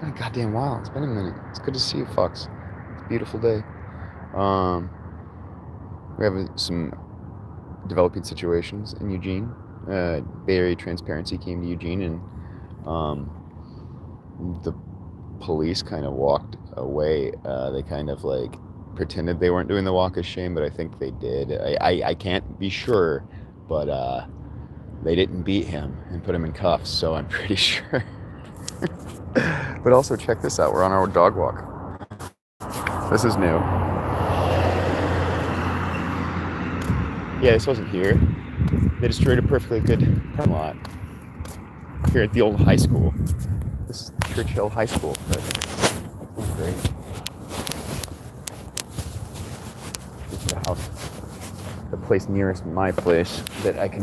been a goddamn while. It's been a minute. It's good to see you, Fox. It's a beautiful day. Um, we have some developing situations in Eugene. Bay Area Transparency came to Eugene, and the police kind of walked away. They kind of like pretended they weren't doing the walk of shame, but I think they did. I can't be sure, but they didn't beat him and put him in cuffs, so I'm pretty sure. But also, check this out. We're on our dog walk. This is new. Yeah, this wasn't here. They destroyed a perfectly good parking lot here at the old high school. This is Churchill High School. But it's great. This is the house, the place nearest my place that I can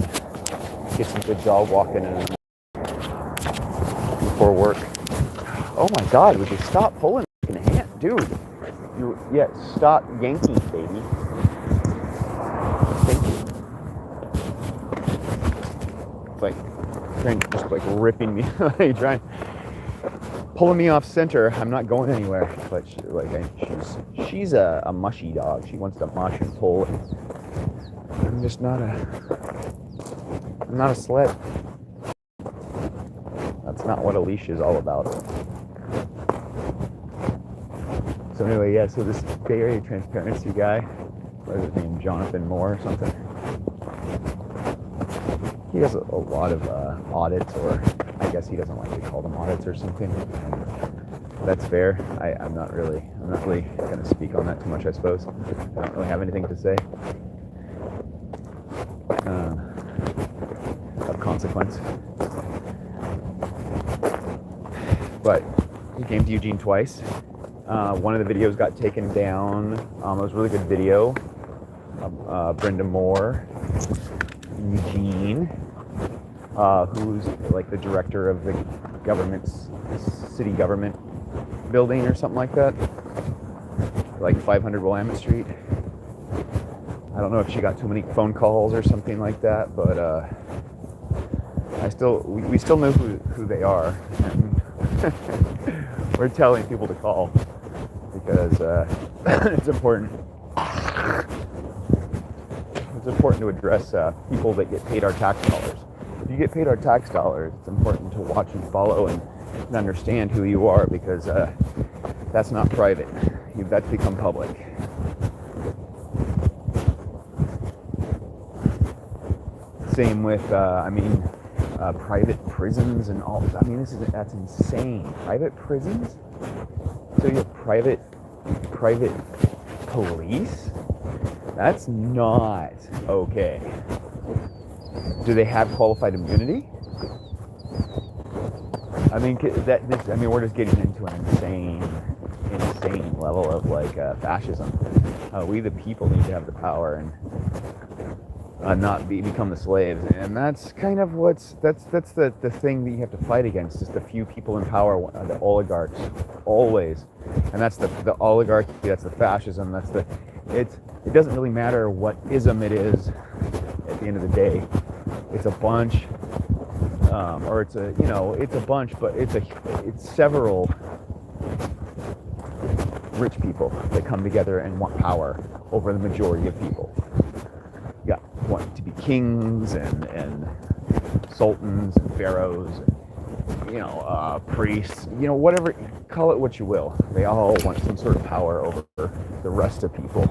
get some good dog walking in before work. Oh my God! Would you stop pulling the hand, dude? Yeah, stop yanking, baby. Thank you. It's like just like ripping me, like trying pulling me off center. I'm not going anywhere. But she's a mushy dog. She wants to mush and pull. I'm just not a sled. That's not what a leash is all about. So anyway, yeah. So this Bay Area Transparency guy, what is his name, Jonathan Moore or something? He does a lot of audits, or I guess he doesn't like to call them audits or something. That's fair. I'm not really going to speak on that too much, I suppose. I don't really have anything to say of consequence. But he came to Eugene twice. One of the videos got taken down. It was a really good video. Brenda Moore, Eugene, who's like the director of the city government building or something like that, like 500 Willamette Street. I don't know if she got too many phone calls or something like that, but we still know who they are. And we're telling people to call because it's important. It's important to address people that get paid our tax dollars. If you get paid our tax dollars, it's important to watch and follow and understand who you are, because that's not private. That's become public. Same with, private prisons and all. I mean, that's insane. Private prisons? So you have private police? That's not okay. Do they have qualified immunity? I mean, we're just getting into an insane level of fascism. We the people need to have the power and not become the slaves, and that's kind of that's the thing that you have to fight against. Just the few people in power, the oligarchs, always, and that's the oligarchy. That's the fascism. It doesn't really matter what ism it is. At the end of the day, it's a bunch, or it's a bunch, but it's several rich people that come together and want power over the majority of people. Yeah, want to be kings and sultans and pharaohs and priests. Whatever, call it what you will. They all want some sort of power over the rest of people.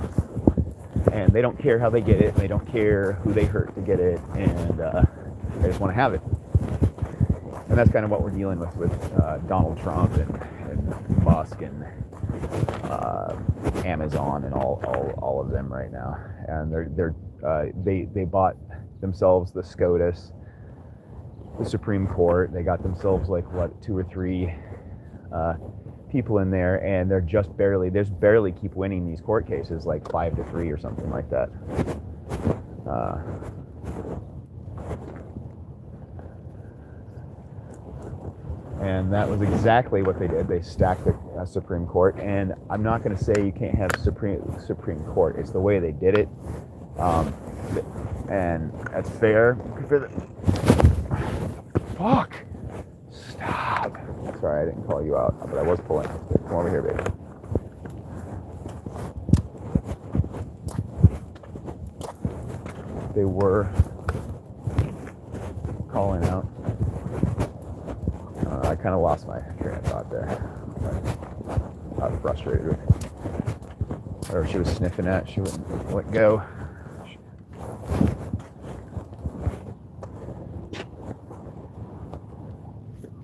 And they don't care how they get it. They don't care who they hurt to get it, and they just want to have it. And that's kind of what we're dealing with Donald Trump and Musk and Amazon and all of them right now. And they bought themselves the SCOTUS, the Supreme Court. They got themselves 2 or 3 people in there, and they're just barely keep winning these court cases, 5-3 or something like that. And that was exactly what they did. They stacked the Supreme Court, and I'm not going to say you can't have Supreme Court. It's the way they did it, and that's fair. Fuck! Stop. Sorry, I didn't call you out, but I was pulling. Come over here, baby. They were calling out. I kind of lost my train of thought there. I got frustrated with whatever she was sniffing at. She wouldn't let go.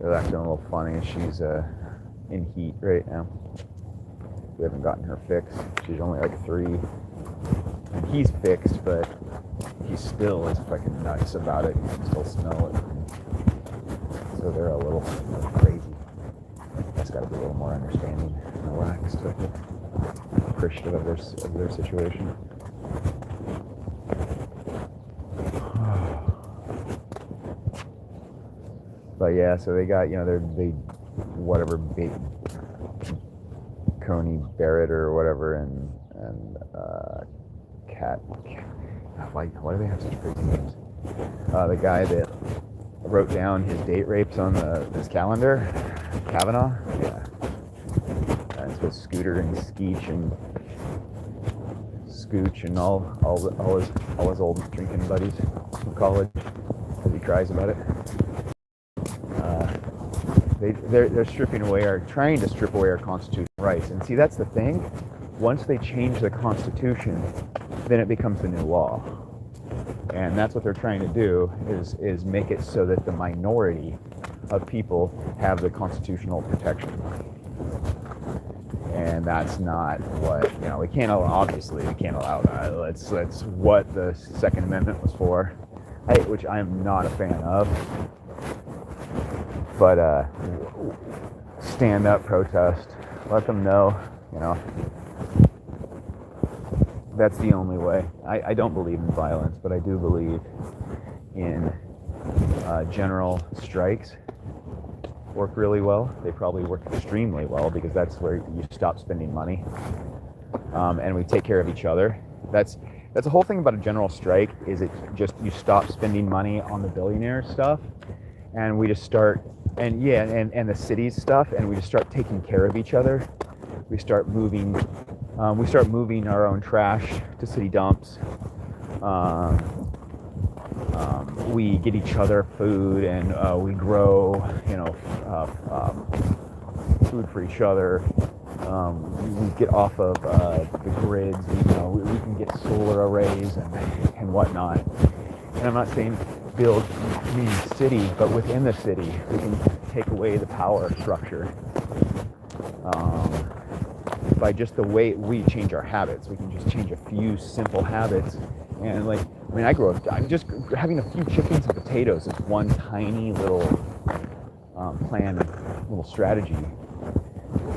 They're acting a little funny. She's in heat right now. We haven't gotten her fixed. She's only like 3. And he's fixed, but he still is fucking nuts about it. You can still smell it. So they're a little crazy. That's got to be a little more understanding and relaxed with it. Appreciative of their situation. But yeah, so they got, whatever Coney Barrett or whatever, and Cat. Why do they have such crazy names? The guy that wrote down his date rapes on his calendar, Kavanaugh. Yeah, it's with Scooter and Skeech and Scooch and all his old drinking buddies from college, because he cries about it. They're trying to strip away our constitutional rights. And see, that's the thing. Once they change the Constitution, then it becomes the new law. And that's what they're trying to do, is make it so that the minority of people have the constitutional protection. And that's not what, we can't allow that. That's what the Second Amendment was for, which I am not a fan of. But stand up, protest, let them know, that's the only way. I don't believe in violence, but I do believe in general strikes work really well. They probably work extremely well, because that's where you stop spending money, and we take care of each other. That's the whole thing about a general strike, is it just, you stop spending money on the billionaire stuff, and we just start, and the cities stuff, and we just start taking care of each other. We start moving our own trash to city dumps. We get each other food, and we grow, food for each other. We get off of the grids. We can get solar arrays and whatnot. And I'm not saying build community city, but within the city, we can take away the power structure. By just the way we change our habits. We can just change a few simple habits. And I grew up, just having a few chickens and potatoes is one tiny little plan, little strategy.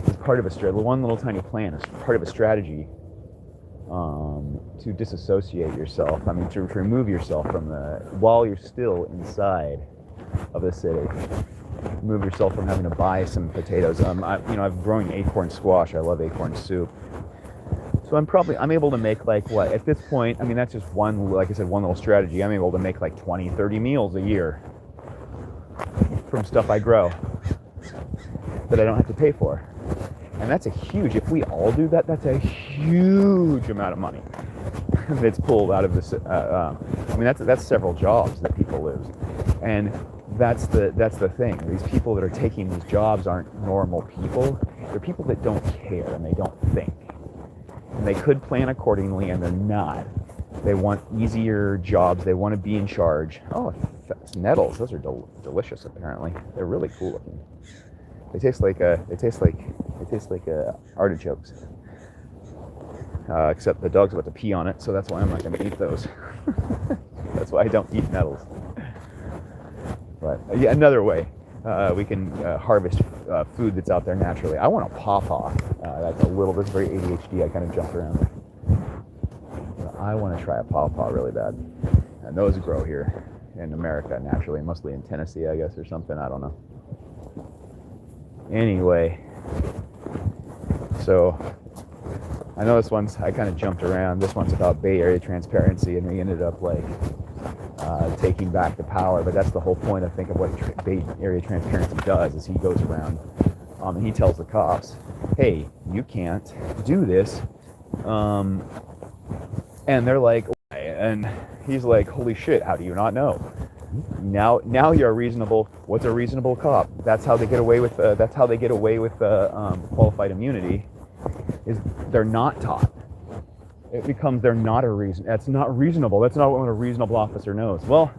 It's part of one little tiny plan is part of a strategy to disassociate yourself. To remove yourself from while you're still inside of the city. Remove yourself from having to buy some potatoes. I've grown acorn squash. I love acorn soup. So I'm able to make at this point, that's just one, like I said, one little strategy. I'm able to make 20, 30 meals a year from stuff I grow that I don't have to pay for. And that's if we all do that, that's a huge amount of money that's pulled out of this. That's several jobs that people lose. And that's the thing. These people that are taking these jobs aren't normal people. They're people that don't care and they don't think. And they could plan accordingly, and they're not. They want easier jobs. They want to be in charge. Oh, nettles. Those are delicious. Apparently, they're really cool looking. They taste like artichokes. Except the dog's about to pee on it, so that's why I'm not going to eat those. That's why I don't eat nettles. But yeah, another way we can harvest food that's out there naturally. I want a pawpaw. That's very ADHD. I kind of jumped around there. I want to try a pawpaw really bad. And those grow here in America naturally, mostly in Tennessee, I guess, or something. I don't know. Anyway, so I know I kind of jumped around. This one's about Bay Area transparency, and we ended up taking back the power. But that's the whole point, I think, of what Bay Area Transparency does, is he goes around and he tells the cops, hey, you can't do this. And they're like, okay. And he's like, holy shit, how do you not know? Now you're reasonable. What's a reasonable cop? That's how they get away with qualified immunity. Is they're not taught. It becomes they're not a reason. That's not reasonable. That's not what a reasonable officer knows. Well,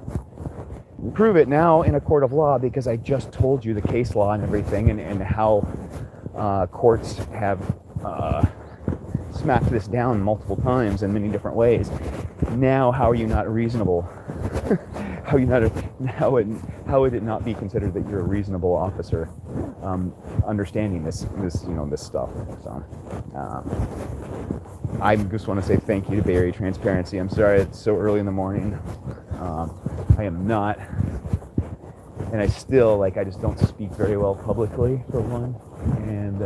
prove it now in a court of law, because I just told you the case law and everything, and how courts have smacked this down multiple times in many different ways. Now, how are you not reasonable? How would it not be considered that you're a reasonable officer, understanding this stuff? So, I just want to say thank you to Bay Area Transparency. I'm sorry it's so early in the morning. I am not, and I still I just don't speak very well publicly, for one, and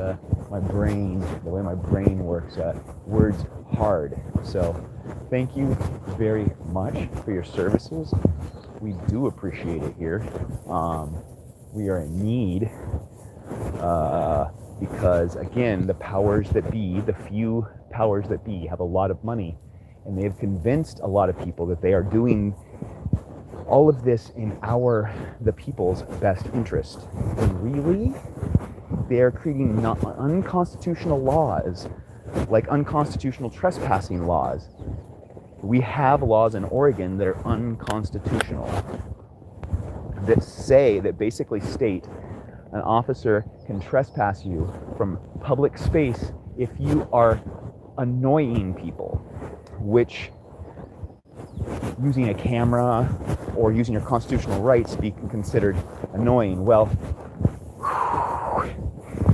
my brain, the way my brain works, words hard. So, thank you very much for your services. We do appreciate it here. We are in need because, again, the powers that be, the few powers that be, have a lot of money, and they have convinced a lot of people that they are doing all of this in the people's best interest. And really, they are creating unconstitutional laws, like unconstitutional trespassing laws. We have laws in Oregon that are unconstitutional, that basically state an officer can trespass you from public space if you are annoying people, which, using a camera or using your constitutional rights, be considered annoying. Well,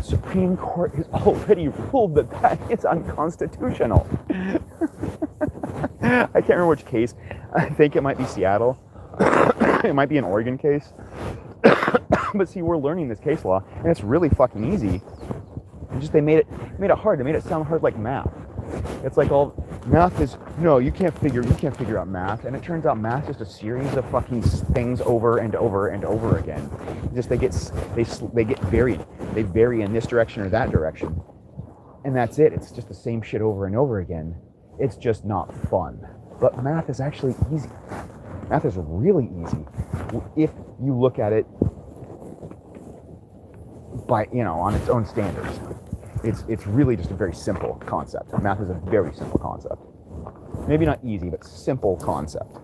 Supreme Court has already ruled that is unconstitutional. I can't remember which case. I think it might be Seattle. It might be an Oregon case. But see, we're learning this case law, and it's really fucking easy. They made it hard. They made it sound hard like math. It's like all math is, no, you can't figure out math. And it turns out math is just a series of fucking things over and over and over again. Just they get varied. They vary in this direction or that direction. And that's it. It's just the same shit over and over again. It's just not fun. But math is actually easy. Math is really easy if you look at it by, on its own standards. It's really just a very simple concept. Math is a very simple concept. Maybe not easy, but simple concept.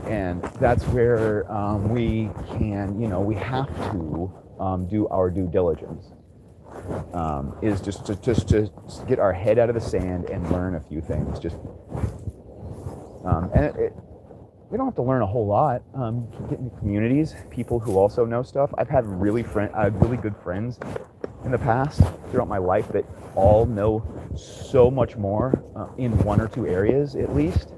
And that's where we can, we have to do our due diligence. Is just to get our head out of the sand and learn a few things. We don't have to learn a whole lot. Get into communities, people who also know stuff. I've had really good friends in the past throughout my life that all know so much more in one or two areas at least.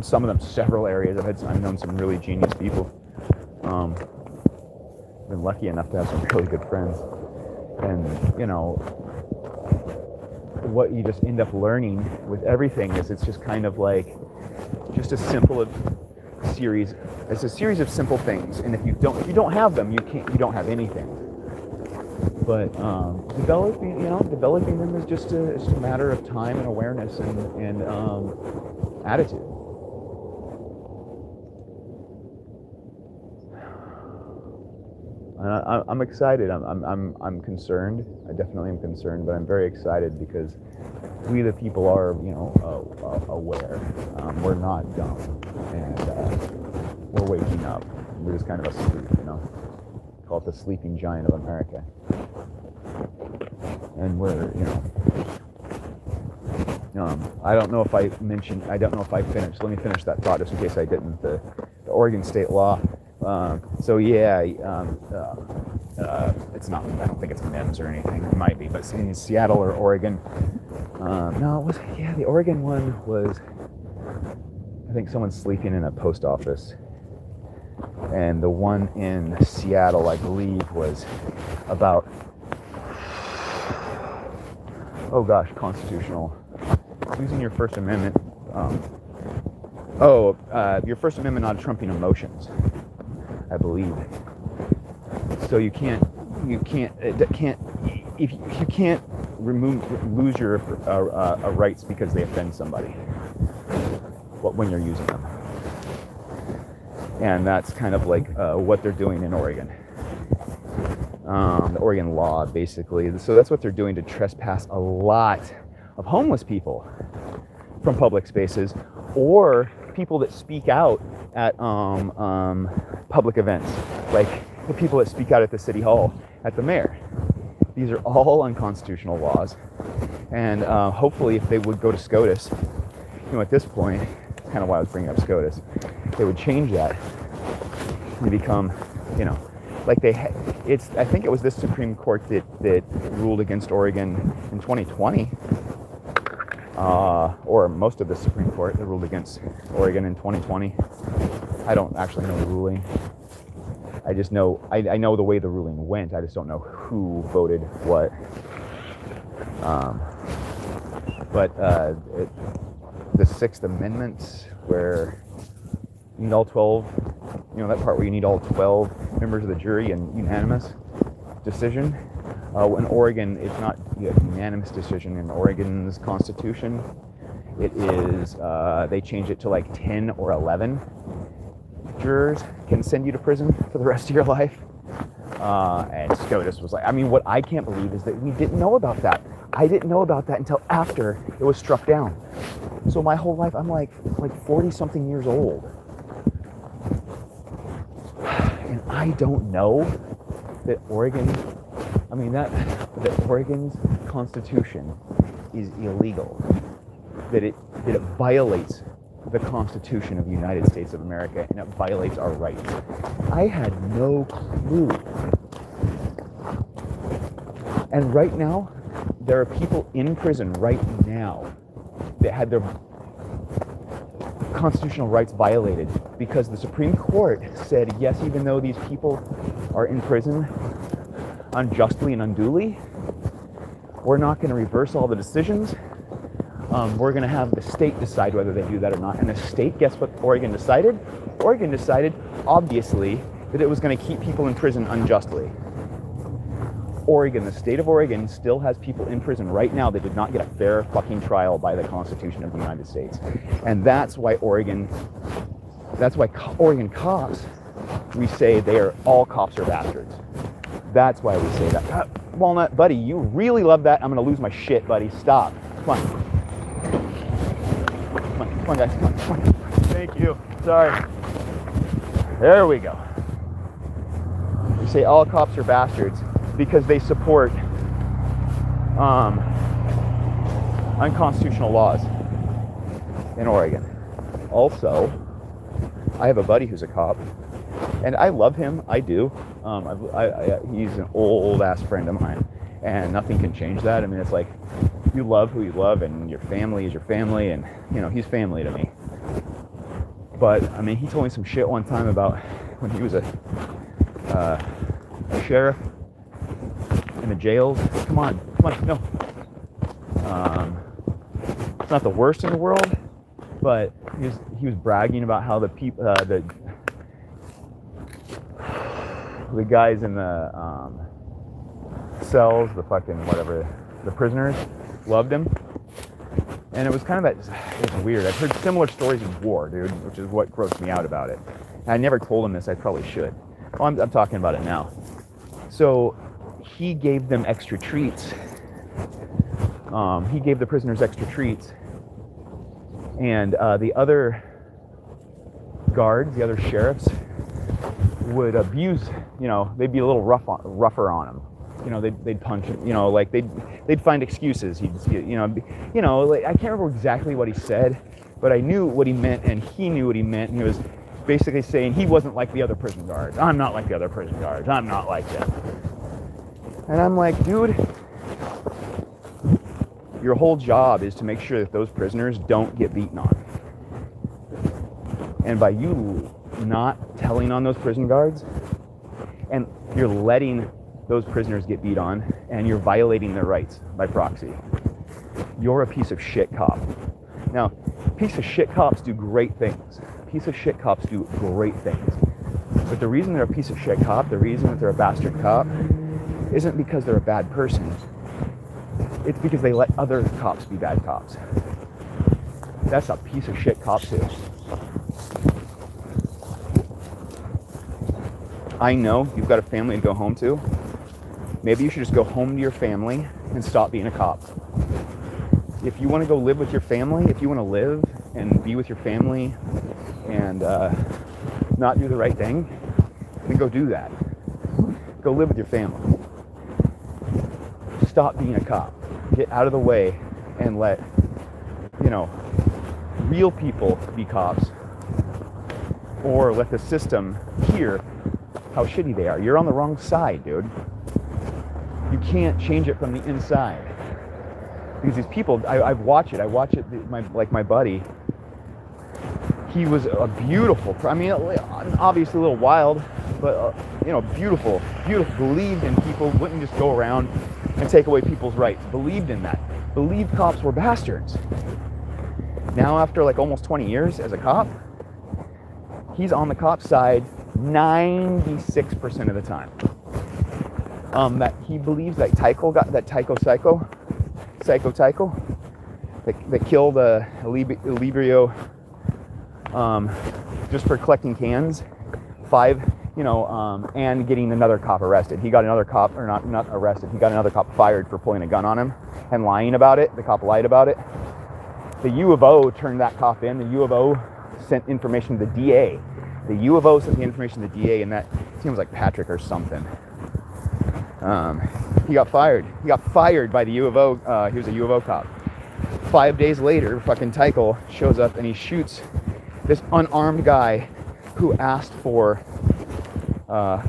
Some of them several areas. I've known some really genius people. Been lucky enough to have some really good friends. And what you just end up learning with everything is it's just kind of like just a series. It's a series of simple things, and if you don't have them, you don't have anything. But developing them is just a matter of time and awareness and attitude. I'm excited. I'm concerned. I definitely am concerned, but I'm very excited because we, the people, are aware. We're not dumb, and we're waking up. We're just kind of asleep, Call it the sleeping giant of America. And we're, I don't know if I finished. Let me finish that thought just in case I didn't. The Oregon state law. It's not, I don't think it's men's or anything. It might be, but in Seattle or Oregon. The Oregon one was, I think someone's sleeping in a post office. And the one in Seattle, I believe, was about, constitutional. Using your First Amendment Your First Amendment not trumping emotions, I believe. So you can't, if you can't lose your rights because they offend somebody when you're using them. And that's kind of like what they're doing in Oregon. The Oregon law, basically. So that's what they're doing to trespass a lot of homeless people from public spaces, or people that speak out at public events, like the people that speak out at the city hall, at the mayor. These are all unconstitutional laws, and hopefully if they would go to SCOTUS, at this point, it's kind of why I was bringing up SCOTUS, they would change that and become, like I think it was this Supreme Court that ruled against Oregon in 2020, or most of the Supreme Court that ruled against Oregon in 2020. I don't actually know the ruling. I just know, I know the way the ruling went. I just don't know who voted what. But the Sixth Amendment, where you need all 12, that part where you need all 12 members of the jury and unanimous decision. In Oregon, it's not a unanimous decision. In Oregon's constitution, it is, they changed it to like 10 or 11 jurors can send you to prison for the rest of your life. And SCOTUS was like, what I can't believe is that we didn't know about that. I didn't know about that until after it was struck down. So my whole life, I'm like 40 something years old. And I don't know that that Oregon's constitution is illegal. That it violates the Constitution of the United States of America, and it violates our rights. I had no clue. And right now, there are people in prison right now that had their constitutional rights violated because the Supreme Court said, yes, even though these people are in prison unjustly and unduly, we're not going to reverse all the decisions. We're going to have the state decide whether they do that or not. And the state, guess what Oregon decided? Oregon decided, obviously, that it was going to keep people in prison unjustly. Oregon, the state of Oregon, still has people in prison right now that did not get a fair fucking trial by the Constitution of the United States. And that's why Oregon cops, we say all cops are bastards. That's why we say that. Walnut, buddy, you really love that. I'm going to lose my shit, buddy. Stop. Come on. Come on, guys. Come on. Thank you. Sorry. There we go. We say all cops are bastards because they support unconstitutional laws in Oregon. Also, I have a buddy who's a cop, and I love him. I do. He's an old-ass friend of mine, and nothing can change that. It's like, you love who you love, and your family is your family, and he's family to me. But he told me some shit one time about when he was a sheriff in the jails. Come on, no. It's not the worst in the world, but he was bragging about how the people, the guys in the cells, the prisoners loved him. And it was kind of it was weird. I've heard similar stories in war, dude, which is what grossed me out about it. And I never told him this. I probably should. Well, I'm talking about it now. So he gave them extra treats. He gave the prisoners extra treats. And the other guards, the other sheriffs, would abuse, they'd be a little rougher on him. They'd punch him, they'd find excuses. I can't remember exactly what he said, but I knew what he meant, and he knew what he meant. And he was basically saying he wasn't like the other prison guards. I'm not like the other prison guards. I'm not like them. And I'm like, dude, your whole job is to make sure that those prisoners don't get beaten on. And by you not telling on those prison guards, and you're letting those prisoners get beat on, and you're violating their rights by proxy, you're a piece of shit cop. Now, piece of shit cops do great things. Piece of shit cops do great things. But the reason they're a piece of shit cop, the reason that they're a bastard cop, isn't because they're a bad person. It's because they let other cops be bad cops. That's a piece of shit cop too. I know you've got a family to go home to. Maybe you should just go home to your family and stop being a cop. If you want to go live with your family, if you want to live and be with your family and not do the right thing, then go do that. Go live with your family. Stop being a cop. Get out of the way and let, real people be cops, or let the system hear how shitty they are. You're on the wrong side, dude. You can't change it from the inside. Because these people, I've watched it. I watch it. My buddy, he was a beautiful. I mean, obviously a little wild, but beautiful. Believed in people. Wouldn't just go around and take away people's rights. Believed in that. Believed cops were bastards. Now, after like almost 20 years as a cop, he's on the cop side 96% of the time. That he believes that Tycho that killed Elibrio just for collecting cans, and getting another cop arrested. He got another cop, or not arrested, he got another cop fired for pulling a gun on him and lying about it. The cop lied about it. The U of O turned that cop in. The U of O sent information to the DA. The U of O sent the information to the DA, and that seems like Patrick or something. He got fired. He got fired by the U of O. He was a U of O cop. 5 days later, fucking Tycho shows up and he shoots this unarmed guy who asked for a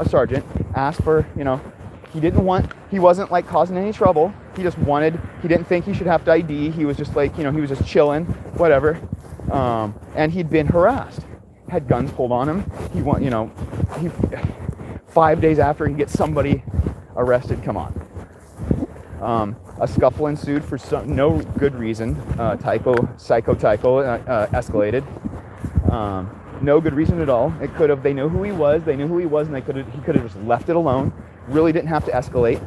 sergeant, he wasn't like causing any trouble. He didn't think he should have to ID. He was just like, he was just chilling, whatever. And he'd been harassed, had guns pulled on him. 5 days after he gets somebody arrested, come on. A scuffle ensued for no good reason. Psycho escalated. No good reason at all. They knew who he was, and he could have just left it alone. Really didn't have to escalate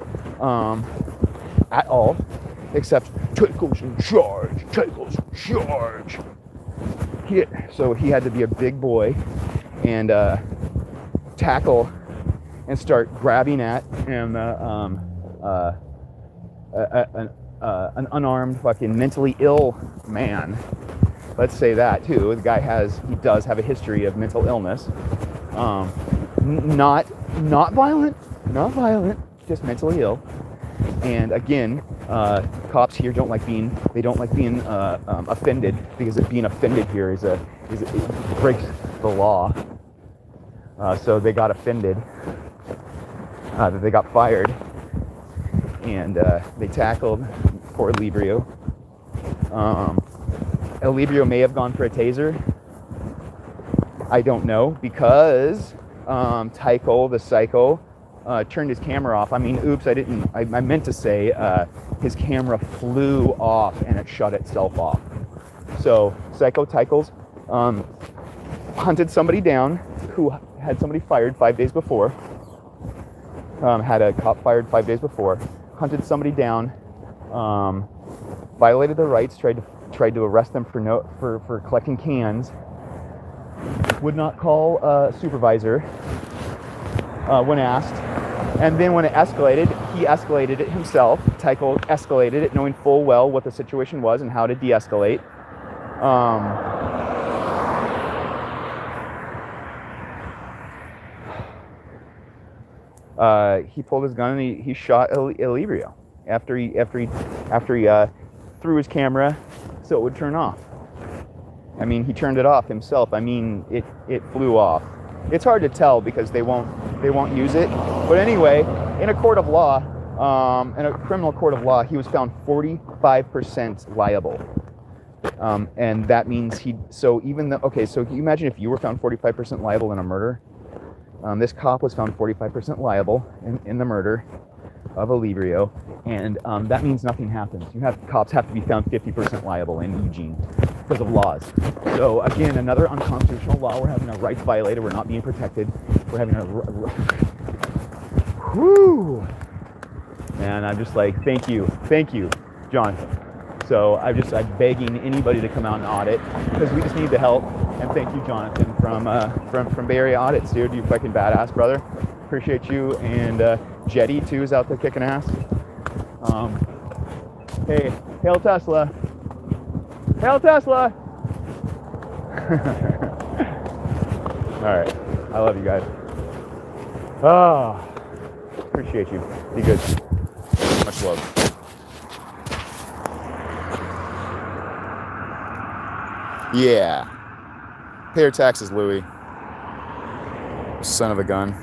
at all, except Tycho's in charge. So he had to be a big boy and tackle and start grabbing at an unarmed, fucking mentally ill man. Let's say that too. The guy does have a history of mental illness. Not violent, just mentally ill. And again, cops here don't like being offended, because being offended here it breaks the law. So they got offended that they got fired, and they tackled poor Elibrio. Elibrio may have gone for a taser. I don't know, because Tycho, the psycho, turned his camera off. I mean, oops, I meant to say his camera flew off and it shut itself off. So Psycho Tychos hunted somebody down who had somebody fired 5 days before. Had a cop fired 5 days before. Hunted somebody down, violated their rights, tried to arrest them for collecting cans. Would not call a supervisor when asked. And then when it escalated, he escalated it himself. Tycho escalated it, knowing full well what the situation was and how to de-escalate. He pulled his gun and he shot Elibrio after he threw his camera so it would turn off. I mean, he turned it off himself. I mean, it flew off. It's hard to tell because they won't use it. But anyway, in a court of law, in a criminal court of law, he was found 45% liable. And that means so can you imagine if you were found 45% liable in a murder? This cop was found 45% liable in the murder of Elibrio. And that means nothing happens. Cops have to be found 50% liable in Eugene because of laws. So again, another unconstitutional law. We're having our rights violated. We're not being protected. We're having our... Whoo! Man, I'm just like, thank you, John. So I'm begging anybody to come out and audit because we just need the help. And thank you, Jonathan, from Bay Area Audits, dude. You fucking badass, brother. Appreciate you. And Jetty too is out there kicking ass. Hey, hail Tesla. Hail Tesla. All right, I love you guys. Appreciate you. Be good. Much love. Yeah. Pay your taxes, Louie. Son of a gun.